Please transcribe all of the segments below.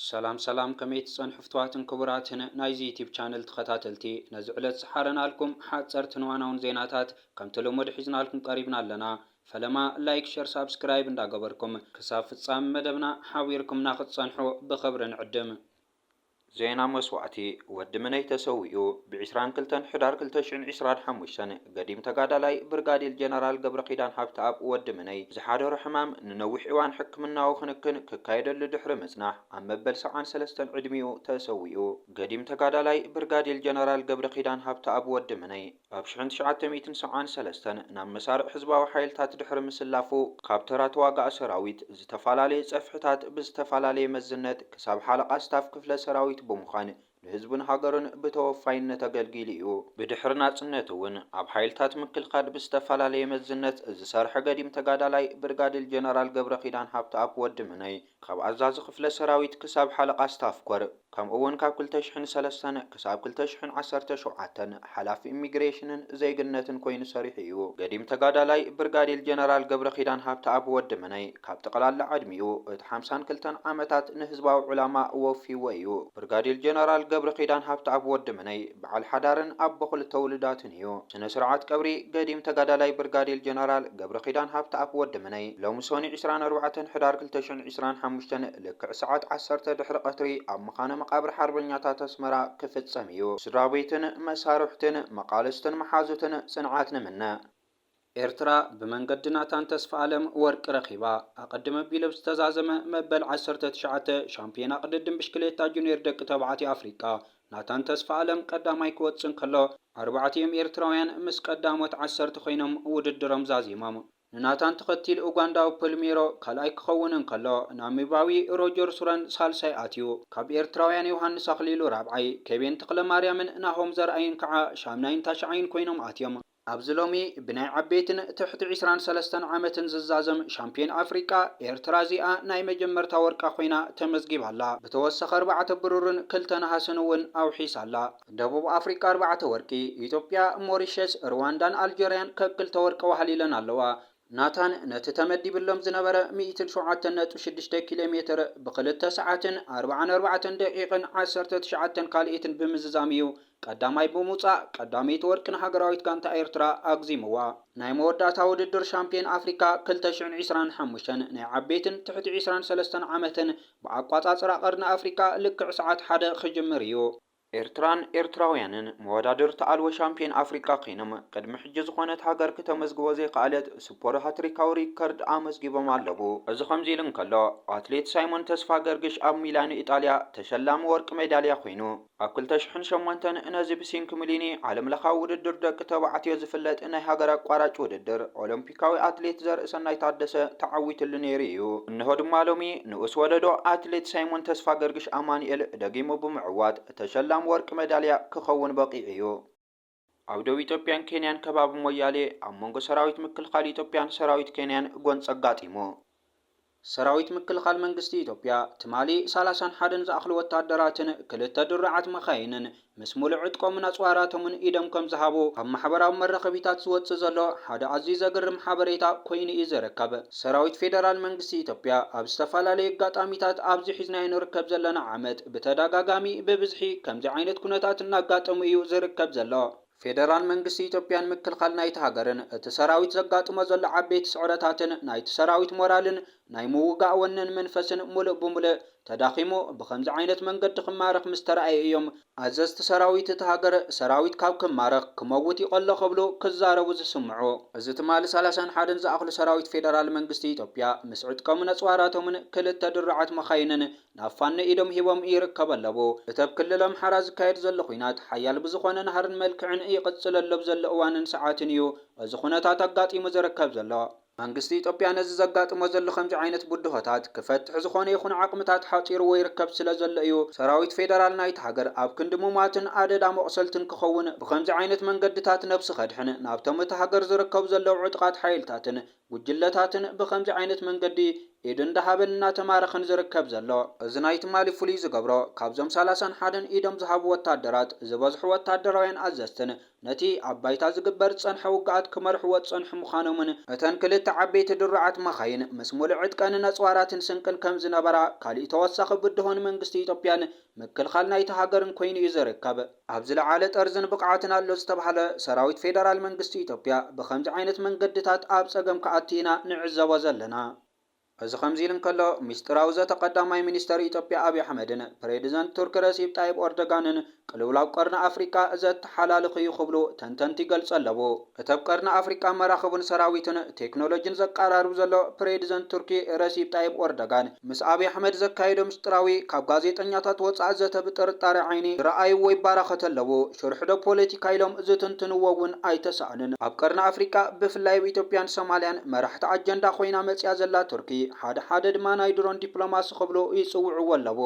سلام كميت صنحفتواتن كبراتن نايزي يوتيوب channel تخاتلتي نزعلت سحرنا لكم حاصرت نوانون زيناتات كم تلومد حزنا لكم قريبنا لنا فلما لايك شير سبسكرايب እንዳገበርኩም كساف ፍጻም መደብና حاويركم ناخذ صنحو بخبر نعدم زينا مسوعتي ودمني تسويو بعشران كلتن حدار كلتشن عشران حموشن قديم تقادلاي برغادي الجنرال قبر قيدان حبتاب ودمني زحادر حمام ننوح إوان حكمنا وخنكن ككايد لدحر مزناح عم مبل سعان سلستن عدميو تسويو قديم تقادلاي برغادي الجنرال قبر قيدان حبتاب ودمني أبشحن تشعات ميتن سعان سلستن نام مسار حزبا وحيل تات دحر مسلافو قابترات واقع سراويت زتفالالي صفحتات بزتفالالي مزنت كساب حلقة ستاف كفل سراويت بمخان لحزبن هاجرن بتوفاين تجلجيليو بدحرنا تنتون عب حيلتات مكل قاد بستفالالي مزنت زسارح قديم تقادلاي برغاد الجنرال قبر قيدان حبت أب ودمني خاب عزاز خفل سراويت كساب حلقة ستاف كور كم أون كل تشحن سلسان كساب كل تشحن عسرت شعاتن حلاف إميغريشنن زي جنتن كوين صريحيو قديم تقادلاي برغاد الجنرال قبر قيدان حبت أب ودمني كاب تقلال عدميو اتحامسان كلتن عامتات نهزباو علماء وفي ويو برغاد الجنرال قبر قيدان حبت أب ودمني بعل حدارن أب بخل تولداتنيو سنة سرعات قبري قديم تقادلاي برغاد الجنرال قبر قيدان حبت أب ودمني لو مسوني عشران أربعة حدار كلتشن عشران حمشتن لك ساعات عسرت دحر قطري أب مخانة مقابر حربنياتات اسمرا كفت سميو سرابيتن مسارحتن مقالستن محازتن صنعاتن منا ኤርትራ በመንገድናታን ተስፋ ዓለም ወርቅ ረኺባ አቀድመ ቢለብስ ተዛዘመ መበል 19 ሻምፒዮና ቅድድም ብሽክሌታ ጁኒየር ደቂ ተባዕትዮ አፍሪካ ናታን ተስፋ ዓለም ቀዳማይ ክወጽን ከሎ አርባዕቲኦም ኤርትራውያን ምስ ቀዳሞት 10 ኮይኖም ውድድሮም ዛዚሞም ንናታን ተኸቲል ኡጋንዳዊ ፖልሜሮ ካልኣይ ክኸውንን ከሎ ናሚባዊ ሮጀር ሱረን ሳልሳይ ኣትዩ ካብ ኤርትራውያን ዮሃንስ ኣኽሊሉ ራብዓይ ከቤን ተክለ ማርያምን ናሆም ዘርአይን ከዓ ሻምናይን ታሽዓይን ኮይኖም ኣትዮም أبزلومي بناي عبيتن تحت 23 عامتن ززازم شامبيون أفريقيا إيرترازيا ناي مجمر تاورك أخوينا تمزجيب هلا بتوسخ 4 برورن كلتنا هسنون أو حيس هلا دبوب أفريقيا 4 وركي إثيوبيا موريشيس رواندان ألجيريان ككل تاورك وحليلن هلوا ناتان نتتمدي باللوم زنبرة 107.6 كيلومتر بقلت ساعات 44 دقيقة 19 كاليتن بمززاميو قداماي بوموصا قداميت ورقن هاغراويت كانتا إيرترا أغزيموا ناي موداتا وددر شامبيون أفريكا 2025 ناي عبيتن تحت 23 عامتن بأقواصاصر قرن أفريكا لكع ساعات حدا خجمريو ኤርትራን ኤርትራውያንን መወዳደር ተአልወ ሻምፒዮን አፍሪካ ኺነም ቅድሚ ሕጂ ዝኾነት ሃገር ከተመዝግቦ ዘይከኣለት ስፖር ሃትሪካዊ ሪከርድ ኣመዝጊቦም ኣለዉ እዚ ከምዚ ኢሉ እንከሎ ኣትሌት ሳይሞን ተስፋ ገርግሽ ኣብ ሚላን ኢጣልያ ተሸላሚ ወርቂ ሜዳልያ ኮይኑ ኣብ 2008 ነዚ ብሲንክ ሚሊኒ ዓለም ለኻዊ ውድድር ደቂ ተባዕትዮ ዝፍለጥ ናይ ሃገር ኣቋራጭ ውድድር ኦሎምፒካዊ ኣትሌት ዘርእሰናይ ታደሰ ተዓዊትሉ ነይሩ እዩ እንሆ ድማ ሎሚ ንኡስ ወለዶ ኣትሌት ሳይሞን ተስፋ ገርግሽ ኣማኒኤል ደጊሙ ብምዕዋት ተሸላሚ ወርቅ ሜዳልያ ክኸውን በቂዑ አውደው ኢትዮጵያን ኬንያን ከባብ ሞያሌ አሞንጎ ሰራዊት ምክልኻል ኢትዮጵያን ሰራዊት ኬንያን ጎንጸ ጋጢሞ ሰራዊት ምክልኻል መንግስቲ ኢትዮጵያ ትማሊ 31 ዝኣኽሉ ወታደራትን ክልተ ድርዓት መኻይንን ምስ ሙሉእ ዕጥቆምን ኣጽዋራቶምን ኢዶም ከም ዝሃቡ ኣብ ማሕበራዊ መራኸቢታት ዝወጽእ ዘሎ ሓደ ኣዝዩ ዘገርም ሓበሬታ ኮይኑ እዩ ዝርከብ ሰራዊት ፌደራል መንግስቲ ኢትዮጵያ ኣብ ዝተፈላለዩ ኣጋጣሚታት ኣብዚ ሒዝናዮ ንርከብ ዘለና ዓመት ብተደጋጋሚ ብብዝሒ ከምዚ ዓይነት ኩነታት እናጋጠሙ እዩ ዝርከብ ዘሎ ፌደራል መንግስቲ ኢትዮጵያን ምክልኻል ናይቲ ሃገርን እቲ ሰራዊት ዘጋጥሞ ዘሎ ዓበይቲ ስዕረታትን ናይቲ ሰራዊት ሞራልን ናይ ምውጋእ ወነን መንፈስን ሙሉእ ብምሉእ ተዳኺሙ ብከምዚ ዓይነት መንገዲ ክማረኽ ምስ ተረኣዩ እዮም ኣዘዝቲ ሰራዊት እቲ ሃገር ሰራዊት ካብ ክማረኽ ክመውት ይቐሎ ክብሉ ክዛረቡ ዝስምዑ እዚ ትማሊ 31 ዝኣኽሉ ሰራዊት ፌደራል መንግስቲ ኢትዮጵያ ምስ ዕጥቆምን ኣጽዋራቶምን ክልተ ድርዓት መኻይንን ናብ ፋኖ ኢዶም ሂቦም ይርከቡ ኣለዉ እቲ ኣብ ክልል ኣምሓራ ዝካየድ ዘሎ ኩናት ሓያል ብዝኾነ ናሃርን መልክዕን ይቕጽለሉ ዘሎ እዋንን ሰዓትን እዩ እዚ ኩነታት ኣጋጢሙ ዝርከብ ዘሎ መንግስቲ ኢትዮጵያ ነዚ ዘጋጥሞ ዘሎ ከምዚ ዓይነት ቡድሆታት ክፈትሕ ዝኾነ ይኹን ዓቕምታት ሓፂርዎ ይርከብ ስለ ዘሎ እዩ ሰራዊት ፌደራል ናይቲ ሃገር ኣብ ክንዲ ሙማትን ኣደዳ መቕሰልትን ክኸውን ብከምዚ ዓይነት መንገድታት ነብሲ ኸድሕን ናብቶም እቲ ሃገር ዝርከቡ ዘለዉ ዕጡቃት ሓይልታትን ጉጅለታትን ብከምዚ ዓይነት መንገዲ ኢድን ዳሃብን እናተማረኸን ዝርከብ ዘሎ እዚ ናይ ትማሊ ፍሉይ ዝገብሮ ካብዞም 31 ኢዶም ዝሃቡ ወታደራት ዝበዝሑ ወታደራውያን ኣዘዝትን ነቲ ኣብ ባይታ ዝግበር ፀንሐ ውግኣት ክመርሕዎ ፀንሑ ምዃኖምን እተን ክልተ ዓበይቲ ድሩዓት መኻይን ምስ ሙሉእ ዕጥቀን ነፅዋራትን ስንቅን ከም ዝነበራ ካሊእ ተወሳኺ ብድሆን መንግስቲ ኢትዮጵያን ምክልኻል ናይቲ ሃገርን ኮይኑ እዩ ዝርከብ ኣብ ዝለዓለ ጠርዝን ብቕዓትን ኣሎ ዝተባሃለ ሰራዊት ፌደራል መንግስቲ ኢትዮጵያ ብከምዚ ዓይነት መንገድታት ኣብ ፀገም ከኣቲ ኢና ንዕዘቦ ዘለና እዚ ከምዚ ኢሉ እንከሎ ሚስጥራዊ ዘተቀዳማይ ሚኒስተር ኢትዮጵያ አብይ አሕመድን ፕሬዚደንት ቱርክ ረሲብ ጣይብ ኤርዶጋንን ቅልውላው ቀርኒ አፍሪካ ዘተሓላልኽ እዩ ክብሉ ተንተንቲ ይገልጹ ኣለዎ እቲ ኣብ ቀርኒ አፍሪካ መራኸቡን ሰራዊትን ቴክኖሎጂን ዘቀራርቡ ዘሎ ፕሬዚደንት ቱርኪ ረሲብ ጣይብ ኤርዶጋን ምስ አብይ አሕመድ ዘካየዶ ምስጢራዊ ካብ ጋዜጠኛታት ወፃኢ ዘተ ብጥርጣሬ ዓይኒ ረኣይዎ ይባረኸት ኣለዎ ሽርሕዶ ፖለቲካ ኢሎም ዝትንትንዎ እውን ኣይተሰኣንን ኣብ ቀርኒ አፍሪካ ብፍላይ ኢትዮጵያን ሶማልያን መራሕቲ አጀንዳ ኮይና መፅያ ዘላ ቱርኪ ሓደ ድማ ናይ ድሮን ዲፕሎማሲ ክብሉ ይጽውዕዎ ኣለዎ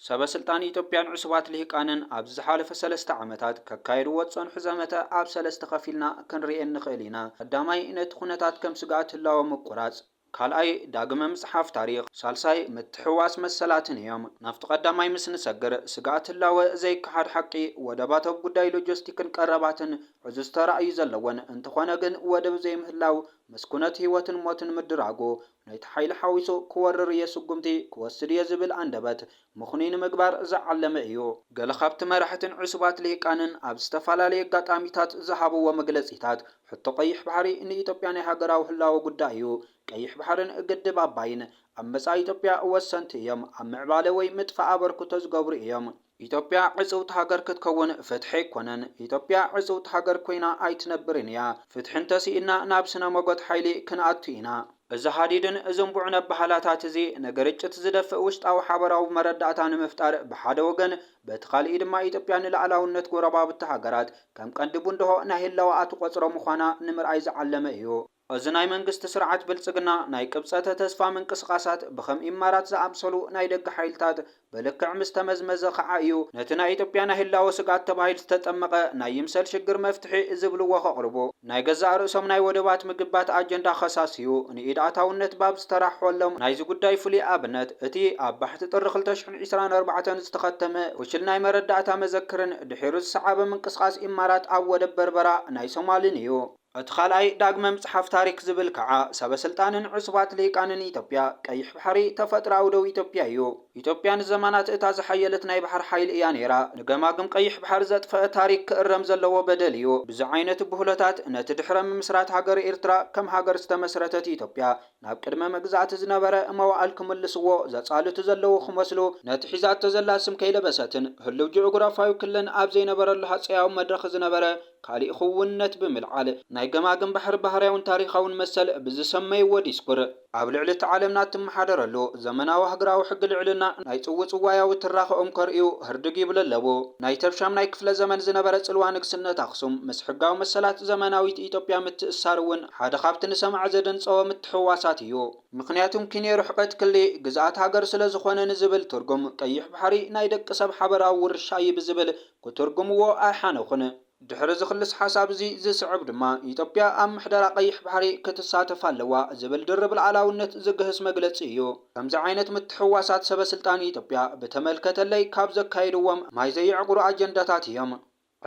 ሰበስልጣን ኢትዮጵያን ዕሱባት ልሂቃንን ኣብ ዝሓለፈ 3 ዓመታት ከካይድዎ ፀንሑ ዘመተ ኣብ 3 ከፊልና ክንሪኤን ንኽእል ኢና ቀዳማይ ነቲ ኩነታት ከም ስጋኣት ህላወ ምቁራጽ ካልኣይ ዳግመ ምጽሓፍ ታሪኽ ሳልሳይ ምትሕዋስ መሰላትን እዮም ናፍቲ ቀዳማይ ምስ ንሰግር ስጋኣት ህላወ ዘይከሓድ ሓቂ ወደባት ኣብ ጉዳይ ሎጂስቲክን ቀረባትን ዕዙዝ ተራእዩ ዘለወን እንተኾነ ግን ወደብ ዘይምህላው መስኩነት ህይወትን ሞትን ምድራጎ ናይቲ ሓይሊ ሓዊሱ ክወርር የስጉምቲ ክወስድ የዝብል አንደበት ምኽኑይ ንምግባር ዝዓለመ እዩ ገለ ካብቲ መራሕትን ዕሱባት ልሂቃንን ኣብ ዝተፈላለየ ኣጋጣሚታት ዝሃብዎ መግለጺታት ሕቶ ቀይሕ ባሕሪ ንኢትዮጵያ ናይ ሃገራዊ ህላወ ጉዳይ እዩ ቀይሕ ባሕርን ግድብ ኣባይን ኣብ መጻኢ ኢትዮጵያ ወሰንቲ እዮም ኣብ ምዕባለ ወይ ምጥፋእ ኣበርክቶ ዝገብሩ እዮም ኢትዮጵያ ዕጽውቲ ሃገር ክትከውን ፍትሒ ኣይኮነን ኢትዮጵያ ዕጽውቲ ሃገር ኮይና ኣይትነብርን እያ ፍትሒ እንተሲኢና ናብ ስነ መጎት ሓይሊ ክንኣቱ ኢና እዚ ሃዲድን እዘንቡዕ ነባህላታት እዚ ነገርጭት ዝደፍእ ውሽጣዊ ሓበራዊ መረዳእታ ንምፍጣር ብሓደ ወገን በቲ ካልኢ ድማ ኢትዮጵያ ንላዕላውነት ጎረባብቲ ሃገራት ከም ቀንዲ ቡንድሆ ናይ ህላወ ኣትቆፅሮ ምዃና ንምርኣይ ዝዓለመ እዩ እዚ ናይ መንግስቲ ስርዓት ብልጽግና ናይ ቅብፀተ ተስፋ ምንቅስቃሳት ብከም ኢማራት ዝኣምሰሉ ናይ ደገ ሓይልታት በልክዕ ምስ ተመዝመዘ ከዓ እዩ ነቲ ናይ ኢትዮጵያ ናይ ህላወ ስጋት ተባሂሉ ዝተጠመቐ ናይ ይምሰል ሽግር መፍትሒ ዝብልዎ ከቕርቡ ናይ ገዛእ ርእሶም ናይ ወደባት ምግባት ኣጀንዳ ከሳስዩ ንኢድ ኣታውነት ባብ ዝተራሕወሎም ናይዚ ጉዳይ ፍሉይ ኣብነት እቲ ኣብ ባሕቲ ጥሪ 2024 ዝተኸተመ ውሽል ናይ መረዳእታ መዘክርን ድሒሩ ዝሰዓበ ምንቅስቃስ ኢማራት ኣብ ወደብ በርበራ ናይ ሶማልን እዩ እቲ ካልኣይ ዳግመ ምጽሓፍ ታሪክ ዝብል ከዓ ሰበስልጣንን ዕሱባት ልሂቃንን ኢትዮጵያ ቀይሕ ባሕሪ ተፈጥራዊ ደው ኢትዮጵያ እዩ ኢትዮጵያ ንዘመናት እታ ዝሓየለት ናይ ባሕር ሓይሊ እያ ነይራ ንገማግም ቀይሕ ባሕሪ ዘጥፍአ ታሪክ ክእረም ዘለዎ በደል እዩ ብዚ ዓይነት ብህሎታት ነቲ ድሕረ ምምስራት ሃገር ኤርትራ ከም ሃገር ዝተመስረተት ኢትዮጵያ ናብ ቅድመ መግዛእቲ ዝነበረ መዋዕል ክምልስዎ ዘጻልቱ ዘለዉ ክመስሉ ነቲ ሒዛቶ ዘላ ስም ከይለበሰትን ህልው ጂኦግራፋዊ ክልልን ኣብ ዘይነበረሉ ሃፀያዊ መድረኽ ዝነበረ ካልእ ክውንነት ብምልዓል ናይ ገማግም ባሕሪ ባህርያውን ታሪኻውን መሰል ብዝሰመይዎ ዲስኩር ኣብ ልዕሊ እቲ ዓለምና ትመሓደረሉ ዘመናዊ ሃገራዊ ሕጊ ልዕልና ናይ ጽዋያዊ ትራኽኦም ከርእዩ ህርድግ ይብል ኣለዎ ናይ ተብሻምናይ ክፍለ ዘመን ዝነበረ ጽልዋ ንግስነት ኣኽሱም ምስ ሕጋዊ መሰላት ዘመናዊት ኢትዮጵያ ምትእሳር እውን ሓደ ካብቲ ንሰማዕ ዘደንጸወ ምትሕዋሳት እዩ ምክንያቱም ኪኔ ርሕቀት ክሊ ግዛኣት ሃገር ስለ ዝኾነ ንዝብል ትርጉም ቀይሕ ባሕሪ ናይ ደቂ ሰብ ሓበራዊ ውርሻ እዩ ብዝብል ክትርጉምዎ ኣይሓነኹን ድሕሪ ዝኽልስ ሓሳብ እዚ ዝስዕብ ድማ ኢትዮጵያ ኣብ ምሕደራ ቀይሕ ባሕሪ ክትሳተፍ ኣለዋ ዝብል ድርብ ልዓላውነት ዝግህስ መግለጺ እዩ ከምዚ ዓይነት ምትሕዋሳት ሰበስልጣን ኢትዮጵያ ብተመልከተለይ ካብ ዘካይድዎም ማይ ዘይዕቁሩ ኣጀንዳታት እዮም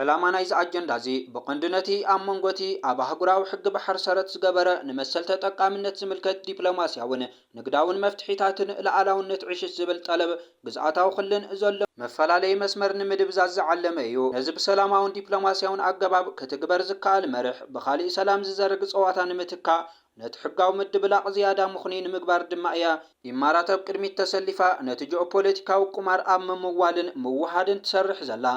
ዕላማ ናይዚ ኣጀንዳ እዚ ብቐንዲ ነቲ ኣብ መንጎቲ ኣብ ኣህጉራዊ ሕጊ ባሕር ሰረት ዝገበረ ንመሰል ተጠቃምነት ዝምልከት ዲፕሎማስያውን ንግዳውን መፍትሒታትን ልዓላውነት ዕሽት ዝብል ጠለብ ግዝኣታዊ ክልን ዘሎ መፈላለዪ መስመር ንምድብዛዝ ዝዓለመ እዩ ነዚ ብሰላማውን ዲፕሎማስያውን ኣገባብ ክትግበር ዝከኣል መርሕ ብኻሊእ ሰላም ዝዘርግ ፀዋታ ንምትካእ ነቲ ሕጋዊ ምድብላቕ ዝያዳ ምኽኑይ ንምግባር ድማ እያ ኢማራት ኣብ ቅድሚት ተሰሊፋ ነቲ ጂኦፖለቲካዊ ቁማር ኣብ ምምዋልን ምውሃድን ትሰርሕ ዘላ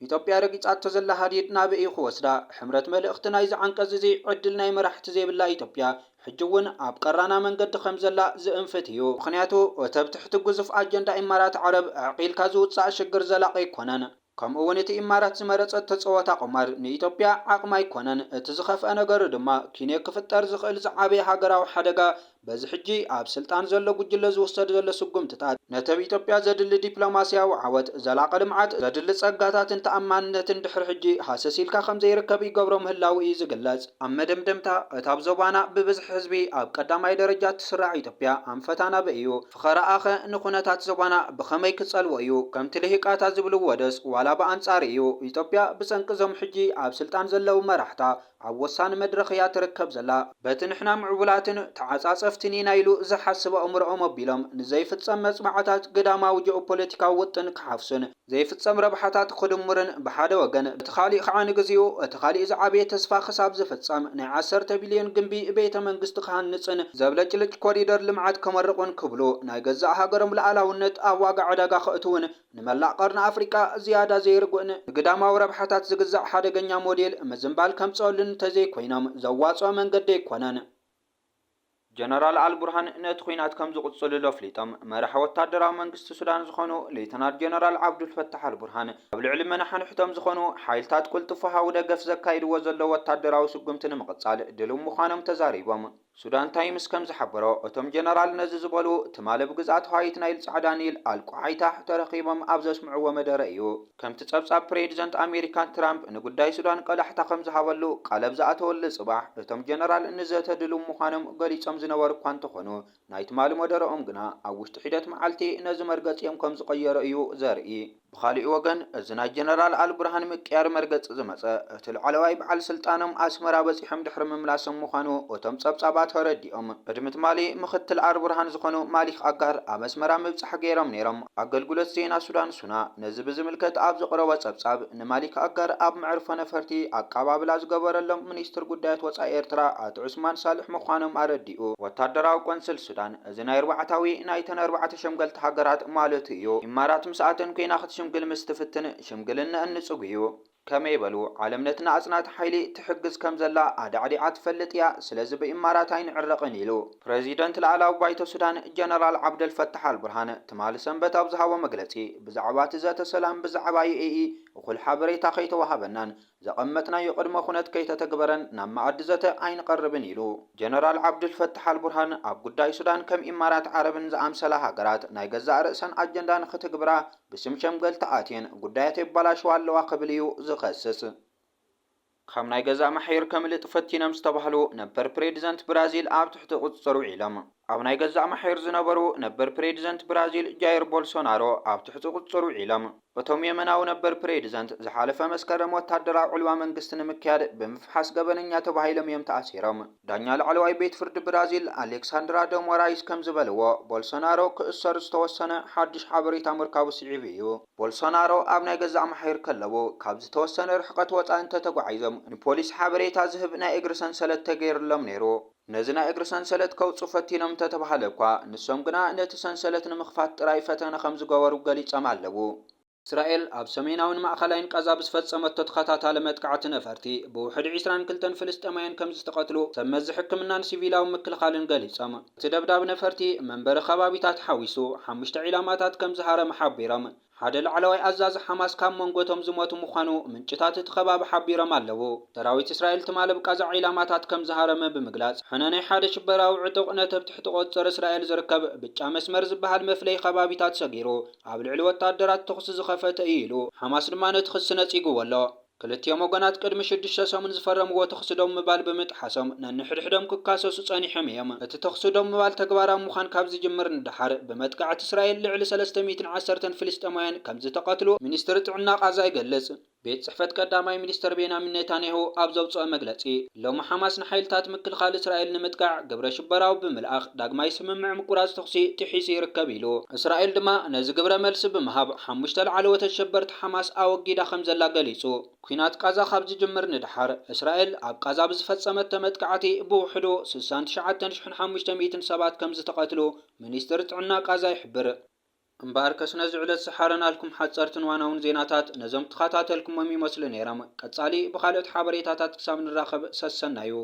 ኢትዮጵያ ረጊጻቶ ዘላ ሃዲድ ናብ እዩ ክወስዳ ሕምረት መልእኽቲ ናይ ዝዓንቀጽ እዚ ዕድል ናይ መራሕቲ ዘይብላ ኢትዮጵያ ሕጂ እውን ኣብ ቀራና መንገዲ ከም ዘላ ዝእንፍት እዩ ምክንያቱ እተብ ትሕቲ ግዙፍ ኣጀንዳ ኢማራት ዓረብ ዕቂልካ ዝውፃእ ሽግር ዘላቒ ኣይኮነን ከምኡ እውን እቲ ኢማራት ዝመረፀት ተፀወታ ቁማር ንኢትዮጵያ ዓቕሚ ኣይኮነን እቲ ዝኸፍአ ነገሩ ድማ ኪኔ ክፍጠር ዝኽእል ዝዓበየ ሃገራዊ ሓደጋ በዚ ሕጂ ኣብ ስልጣን ዘሎ ጉጅለ ዝወሰድ ዘሎ ስጉምትታት ነተብ ኢትዮጵያ ዘድሊ ዲፕሎማስያዊ ዓወት ዘላቒ ልምዓት ዘድሊ ጸጋታትን ተኣማንነትን ድሕሪ ሕጂ ሃሰሲልካ ከም ዘይርከብ ይገብሮ ምህላው እዩ ዝግለጽ። ኣብ መደምደምታ እታ ኣብ ዞባና ብብዝሒ ህዝቢ ኣብ ቀዳማይ ደረጃ ትስራዕ ኢትዮጵያ ኣንፈታና በእዩ ፍኸረኣኸ ንኹነታት ዞባና ብኸመይ ክጸልዎ እዩ ከምቲ ልሂቃታት ዝብልዎ ደስ ዋላ ብኣንጻር እዩ ኢትዮጵያ ብጸንቂ ዞም ሕጂ ኣብ ስልጣን ዘለው መራሕታ ኣብ ወሳኒ መድረኽ እያ ትርከብ ዘላ በቲ ንሕና ምዕቡላትን ተዓጻጸፍትን ኢና ኢሉ ዝሓስበ እምርኦም ኣቢሎም ንዘይፍጸም መጽባዕታት ግዳማዊ ጂኦፖለቲካዊ ውጥን ክሓፍሱን ዘይፍጸም ረብሓታት ክድምርን ብሓደ ወገን እቲ ኻሊእ ከዓ ንግዚኡ እቲ ኻሊእ ዝዓበየ ተስፋ ክሳብ ዝፍጸም ናይ 10 ቢልዮን ግንቢ ቤተ መንግስቲ ክሃንጽን ዘብለጭልጭ ኮሪደር ልምዓት ከመርቑን ክብሉ ናይ ገዛእ ሃገሮም ሉዓላውነት ኣብ ዋጋ ዕዳጋ ከእትውን ንመላእ ቀርኒ ኣፍሪቃ ዝያዳ ዘይርጉእን ንግዳማዊ ረብሓታት ዝግዛእ ሓደገኛ ሞዴል ምዝምባል ከምጽኦልን እንተዘይኮይኖም ዘዋጽኦ መንገዲ ኣይኮነን። ጀነራል አልቡርሃን ነቲ ኩናት ከም ዝቕጽልሎ ኣፍሊጦም መራሒ ወታደራዊ መንግስቲ ሱዳን ዝኾኑ ሌተናንት ጀነራል ዓብዱልፈታሕ አልቡርሃን ኣብ ልዕሊ መናሓንሕቶም ዝኾኑ ሓይልታት ቁልጥፉሃዊ ደገፍ ዘካይድዎ ዘለዉ ወታደራዊ ስጉምቲ ንምቕጻል ድልው ምዃኖም ተዛሪቦም። ሱዳን ታይምስ ከም ዝሓበሮ እቶም ጀነራል ነዚ ዝበሉ ትማሊ ብግዝኣት ዋይት ናይል ጻዕዳ ኒል ኣልቋዓይታሕ ተረኺቦም ኣብ ዘስምዕዎ መደረ እዩ። ከምቲ ጸብጻብ ፕሬዚደንት ኣሜሪካን ትራምፕ ንጉዳይ ሱዳን ቀላሕታ ከም ዝሃበሉ ቃለብ ዝኣተወሉ ጽባሕ እቶም ጀነራል ንዘተ ድልው ምዃኖም ገሊጾም ዝነበሩ እኳ እንተኾኑ ናይ ትማሊ መደረኦም ግና ኣብ ውሽጢ ሒደት መዓልቲ ነዚ መርገጺኦም ከም ዝቐየሮ እዩ ዘርኢ። ብኻሊእ ወገን እዚ ናይ ጀነራል አልቡርሃን ምቅያር መርገጺ ዝመጸ እቲ ላዕለዋይ በዓል ስልጣኖም ኣስመራ በጺሖም ድሕሪ ምምላሶም ምዃኑ እቶም ጸብጻባት ተረዲኦም ቅድሚ ትማሊ ምክትል አልቡርሃን ዝኾኑ ማሊክ ኣጋር ኣብ ኣስመራ ምብጻሕ ገይሮም ነይሮም። ኣገልግሎት ዜና ሱዳን ሱና ነዚ ብዝምልከት ኣብ ዘቕረቦ ጸብጻብ ንማሊክ ኣጋር ኣብ መዕርፎ ነፈርቲ ኣቀባብላ ዝገበረሎም ሚኒስትር ጉዳያት ወጻኢ ኤርትራ ኣቶ ዑስማን ሳልሕ ምዃኖም ኣረዲኡ። ወታደራዊ ቆንስል ሱዳን እዚ ናይ ርባዕታዊ ናይተን 4 ሸምገልቲ ሃገራት ማለት እዩ ኢማራት ምስኣተን ኮይና ክትሽምግል ምስ ትፍትን ሽምግልና እንጽጉዩ ከመይ በሉ ዓለም ነቲ ናጽናት ሓይሊ ትሕግዝ ከም ዘላ ኣዳዕዲዓ ትፈልጥ እያ ስለዚ ብኢማራት ኣይንዕረቕን ኢሉ ፕሬዚደንት ላዕላዊ ባይቶ ሱዳን ጀነራል ዓብደልፈታሕ አልቡርሃን ትማሊ ሰንበት ኣብ ዝሃቦ መግለጺ ብዛዕባ እቲ ዘተ ሰላም ብዛዕባ ዩኤኢ እኹል ሓበሬታ ከይተዋሃበናን ዘቐመጥናዮ ቅድመ ኩነት ከይተተግበረን ናብ መኣዲ ዘተ ኣይንቐርብን ኢሉ ጀነራል ዓብዱልፈታሕ አልቡርሃን ኣብ ጉዳይ ሱዳን ከም ኢማራት ዓረብን ዝኣምሰላ ሃገራት ናይ ገዛእ ርእሰን ኣጀንዳ ንኽትግብራ ብስም ሸምገልቲ ኣትየን ጉዳያት የበላሽዋ ኣለዋ ክብል እዩ ዝኸስስ። ካብ ናይ ገዛ ማሕየር ከምልጥ ፈቲኖም ዝተባህሉ ነበር ፕሬዚደንት ብራዚል ኣብ ትሕቲ ቁፅር ውዒሎም ኣብ ናይ ገዛእ ማሕየር ዝነበሩ ነበር ፕሬዚደንት ብራዚል ጃይር ቦልሶናሮ ኣብ ትሕቲ ቁፅር ውዒሎም እቶም የመናዊ ነበር ፕሬዚደንት ዝሓለፈ መስከረም ወታደራዊ ዕልዋ መንግስቲ ንምክያድ ብምፍሓስ ገበነኛ ተባሂሎም እዮም ተኣሲሮም። ዳኛ ላዕለዋይ ቤት ፍርዲ ብራዚል ኣሌክሳንድራ ደ ሞራይስ ከም ዝበልዎ ቦልሶናሮ ክእሰሩ ዝተወሰነ ሓድሽ ሓበሬታ ምርካቡ ስዒብ እዩ። ቦልሶናሮ ኣብ ናይ ገዛእ ማሕየር ከለዉ ካብ ዝተወሰነ ርሕቀት ወፃኢ እንተተጓዒዞም ንፖሊስ ሓበሬታ ዝህብ ናይ እግሪ ሰንሰለት ተገይሩሎም ነይሩ። ነዚ ናይ እግሪ ሰንሰለት ከውፁ ፈቲኖም እንተተባሃለ እኳ ንሶም ግና ነቲ ሰንሰለት ንምኽፋት ጥራይ ፈተነ ከም ዝገበሩ ገሊፆም ኣለዉ። እስራኤል ኣብ ሰሜናውን ማእኸላይን ቀዛ ብዝፈጸመቶ ተኸታታሊ መጥቃዕቲ ነፈርቲ ብውሕዲ 22 ፍልስጤማውያን ከም ዝተቐትሉ ሰመዚ ሕክምናን ሲቪላዊ ምክልኻልን ገሊፆም። እቲ ደብዳብ ነፈርቲ መንበሪ ከባቢታት ሓዊሱ 5 ዒላማታት ከም ዝሃረመ ሓቢሮም ሓደ ላዕለዋይ ኣዛዚ ሓማስ ካብ መንጎቶም ዝሞቱ ምዃኑ ምንጭታት እቲ ከባቢ ሓቢሮም ኣለዉ። ሰራዊት እስራኤል ትማሊ ብቃዛ ዒላማታት ከም ዝሃረመ ብምግላጽ ሕነ ናይ ሓደ ሽበራዊ ዕጡቕ ነተብ ትሕቲ ቁፅር እስራኤል ዝርከብ ብጫ መስመር ዝበሃል መፍለይ ከባቢታት ሰጊሩ ኣብ ልዕሊ ወታደራት ተኹሲ ዝኸፈተ እዩ ኢሉ ሓማስ ድማ ነቲ ክሲ ነጺጉዎ ኣሎ። ክልቲኦም ወገናት ቅድሚ 6 ሰሙን ዝፈረምዎ ተኽሲ ደው ምባል ብምጥሓሶም ነንሕድሕዶም ክካሰሱ ጸኒሖም እዮም። እቲ ተኽሲ ደው ምባል ተግባራዊ ምዃን ካብ ዝጅምር ንድሓር ብመጥቃዕቲ እስራኤል ልዕሊ 310 ፍልስጤማውያን ከም ዝተቐትሉ ሚኒስትሪ ጥዕና ቃዛ ይገልጽ። ቤት ጽሕፈት ቀዳማይ ሚኒስትር ቤንያሚን ኔታንያሁ ኣብ ዘውፅኦ መግለጺ ሎሚ ሓማስ ንሓይልታት ምክልኻል እስራኤል ንምጥቃዕ ግብረ ሽበራዊ ብምልኣኽ ዳግማይ ስምምዕ ምቁራጽ ተኽሲ ጥሒሱ ይርከብ ኢሉ እስራኤል ድማ ነዚ ግብረ መልሲ ብምሃብ 5 ላዕለዎት ኣሸበርቲ ሓማስ ኣወጊዳ ከም ዘላ ገሊጹ። ኩናት ቃዛ ካብ ዝጅምር ንድሓር እስራኤል ኣብ ቃዛ ብዝፈጸመቶ መጥቃዕቲ ብውሕዱ 69,500 ሰባት ከም ዝተቐትሉ ሚኒስትሪ ጥዕና ቃዛ ይሕብር። እምበር ከስነ ዝዕለት ሰሓረናልኩም ሓጸርትን ዋናውን ዜናታት ነዞም ተኸታተልኩሞም ይመስሉ ነይሮም። ቀጻሊ ብኻልኦት ሓበሬታታት ክሳብ ንራኸብ ሰሰናዩ።